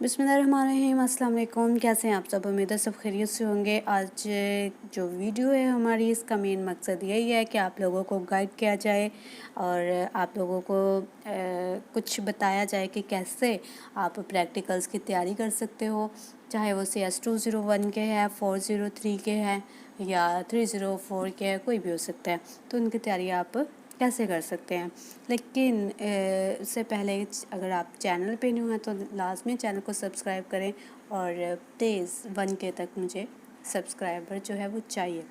बिस्मिल्लाहिर्रहमानिर्रहीम, अस्सलाम वालेकुम। कैसे हैं आप सब? उम्मीद है सब खैरियत से होंगे। आज जो वीडियो है हमारी, इसका मेन मकसद यही है कि आप लोगों को गाइड किया जाए और आप लोगों को कुछ बताया जाए कि कैसे आप प्रैक्टिकल्स की तैयारी कर सकते हो, चाहे वो CS201 के हैं, 403 के हैं या 304 के हैं, कोई भी हो सकता है। तो उनकी तैयारी आप कैसे कर सकते हैं। लेकिन उससे पहले अगर आप चैनल पे न्यू हैं तो लाजमी चैनल को सब्सक्राइब करें और प्लीज़ 1K तक मुझे सब्सक्राइबर जो है वो चाहिए।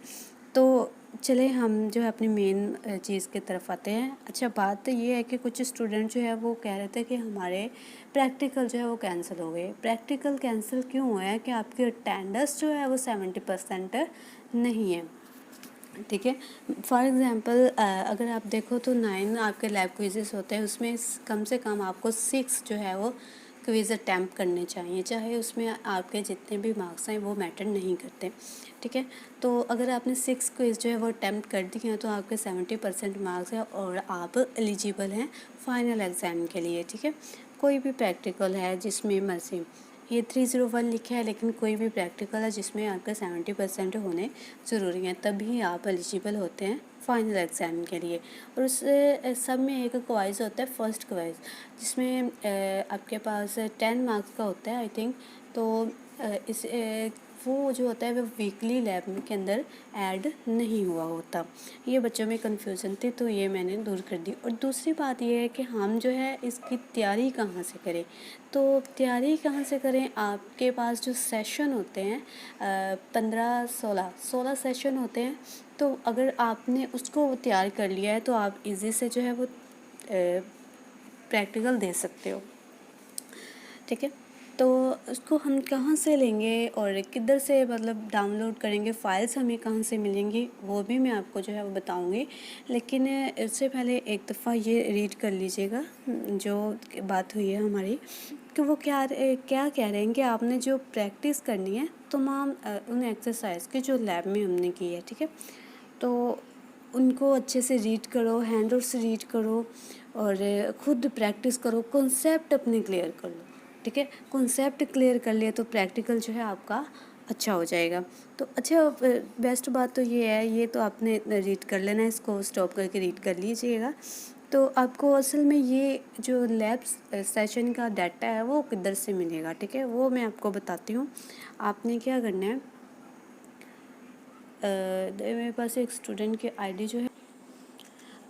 तो चले हम जो है अपनी मेन चीज़ की तरफ आते हैं। अच्छा, बात तो ये है कि कुछ स्टूडेंट जो है वो कह रहे थे कि हमारे प्रैक्टिकल जो है वो कैंसिल हो गए। प्रैक्टिकल कैंसिल क्यों हुआ है कि आपकी अटेंडेंस जो है वो 70% नहीं है। ठीक है। फॉर एग्ज़ाम्पल अगर आप देखो तो 9 आपके लैब क्विज़ेस होते हैं, उसमें कम से कम आपको 6 जो है वो क्विज़ अटैम्प्ट करने चाहिए, चाहे उसमें आपके जितने भी मार्क्स हैं वो मैटर नहीं करते। ठीक है। तो अगर आपने 6 क्विज़ जो है वो अटैम्प्ट कर दिए हैं तो आपके 70% मार्क्स हैं और आप एलिजिबल हैं फाइनल एग्ज़ाम के लिए। ठीक है। कोई भी प्रैक्टिकल है जिसमें मर्जी, ये 301 लिखा है, लेकिन कोई भी प्रैक्टिकल है जिसमें आपका 70% होने ज़रूरी है, तभी आप एलिजिबल होते हैं फाइनल एग्ज़ाम के लिए। और उस सब में एक क्वाइज़ होता है, फर्स्ट क्वाइज़, जिसमें आपके पास 10 मार्क्स का होता है आई थिंक। तो इस वो जो होता है वो वीकली लैब में के अंदर ऐड नहीं हुआ होता। ये बच्चों में कन्फ्यूज़न थी, तो ये मैंने दूर कर दी। और दूसरी बात ये है कि हम जो है इसकी तैयारी कहाँ से करें। तो तैयारी कहाँ से करें, आपके पास जो सेशन होते हैं 15-16 सेशन होते हैं, तो अगर आपने उसको तैयार कर लिया है तो आप इजी से जो है वो प्रैक्टिकल दे सकते हो। ठीक है। तो उसको हम कहाँ से लेंगे और किधर से मतलब डाउनलोड करेंगे, फ़ाइल्स हमें कहाँ से मिलेंगी, वो भी मैं आपको जो है वो बताऊँगी। लेकिन इससे पहले एक दफ़ा ये रीड कर लीजिएगा जो बात हुई है हमारी, कि वो क्या कह रहे हैं कि आपने जो प्रैक्टिस करनी है तमाम उन एक्सरसाइज की जो लैब में हमने की है। ठीक है। तो उनको अच्छे से रीड करो, हैंड आउट से रीड करो और ख़ुद प्रैक्टिस करो, कॉन्सेप्ट अपने क्लियर कर लो। ठीक है। कॉन्सेप्ट क्लियर कर लिया तो प्रैक्टिकल जो है आपका अच्छा हो जाएगा। तो अच्छा, बेस्ट बात तो ये है, ये तो आपने रीड कर लेना है, इसको स्टॉप करके रीड कर लीजिएगा। तो आपको असल में ये जो लैब सेशन का डाटा है वो किधर से मिलेगा। ठीक है, वो मैं आपको बताती हूँ। आपने क्या करना है, मेरे पास एक स्टूडेंट की आईडी जो है।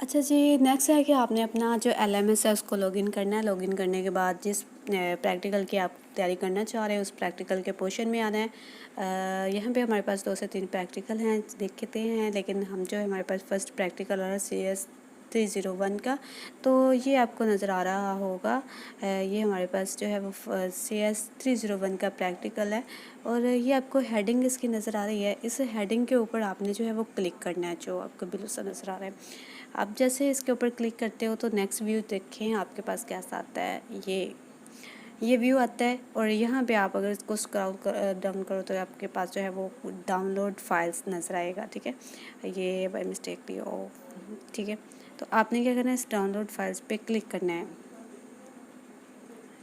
अच्छा जी, नेक्स्ट है कि आपने अपना जो LMS है उसको लॉगिन करना है। लॉगिन करने के बाद जिस प्रैक्टिकल की आप तैयारी करना चाह रहे हैं उस प्रैक्टिकल के पोर्शन में आना है। यहाँ पे हमारे पास 2 से 3 प्रैक्टिकल हैं, देखते हैं, लेकिन हम जो है हमारे पास फर्स्ट प्रैक्टिकल आ रहा है CS301 का। तो ये आपको नज़र आ रहा होगा, ये हमारे पास जो है वो CS301 का प्रैक्टिकल है और ये आपको हेडिंग इसकी नज़र आ रही है। इस हेडिंग के ऊपर आपने जो है वो क्लिक करना है, जो आपको बिल्कुल सा नज़र आ रहा है। आप जैसे इसके ऊपर क्लिक करते हो तो नेक्स्ट व्यू देखें आपके पास कैसा आता है। ये व्यू आता है और यहाँ पे आप अगर इसको स्क्रॉल डाउन करो तो आपके पास जो है वो डाउनलोड फाइल्स नज़र आएगा। ठीक है, ये बाय मिस्टेक भी हो। ठीक है, तो आपने क्या करना है, इस डाउनलोड फाइल्स पे क्लिक करना है।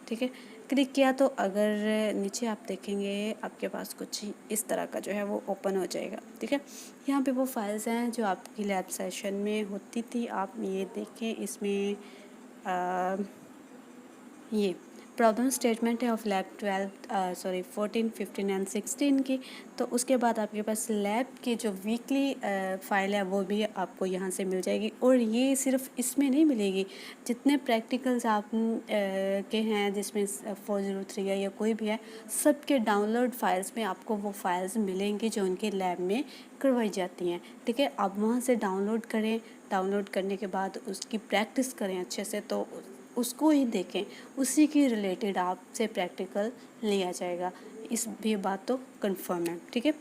ठीक है, क्लिक किया तो अगर नीचे आप देखेंगे आपके पास कुछ इस तरह का जो है वो ओपन हो जाएगा। ठीक है, यहाँ पे वो फाइल्स हैं जो आपकी लैब सेशन में होती थी, आप ये देखें। इसमें ये प्रॉब्लम स्टेटमेंट है ऑफ लैब 14, 15 एंड 16 की। तो उसके बाद आपके पास लैब की जो वीकली फ़ाइल है वो भी आपको यहाँ से मिल जाएगी। और ये सिर्फ इसमें नहीं मिलेगी, जितने प्रैक्टिकल्स आप के हैं जिसमें 403 है या कोई भी है, सब के डाउनलोड फाइल्स में आपको वो फाइल्स मिलेंगी जो उनके लैब में करवाई जाती हैं। ठीक है, आप वहाँ से डाउनलोड करें, डाउनलोड करने के बाद उसकी प्रैक्टिस करें अच्छे से, तो उसको ही देखें, उसी की रिलेटेड आपसे प्रैक्टिकल लिया जाएगा। इस ये बात तो कंफर्म है। ठीक है,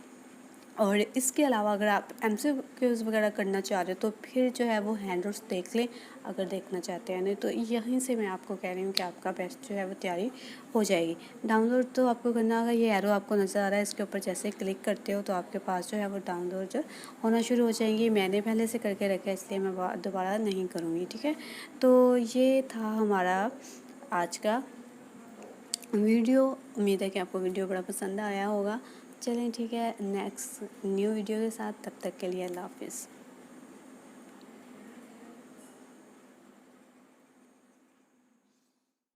और इसके अलावा अगर आप MCQs वगैरह करना चाह रहे हो तो फिर जो है वो हैंडआउट्स देख लें अगर देखना चाहते हैं। नहीं तो यहीं से मैं आपको कह रही हूँ कि आपका बेस्ट जो है वो तैयारी हो जाएगी। डाउनलोड तो आपको करना होगा, ये एरो आपको नज़र आ रहा है, इसके ऊपर जैसे क्लिक करते हो तो आपके पास जो है वो डाउनलोड जो होना शुरू हो जाएंगी। मैंने पहले से करके रखा है इसलिए मैं दोबारा नहीं करूँगी। ठीक है, तो ये था हमारा आज का वीडियो। उम्मीद है कि आपको वीडियो बड़ा पसंद आया होगा। चलें ठीक है, नेक्स्ट न्यू वीडियो के साथ, तब तक के लिए अल्लाह हाफ़िज़।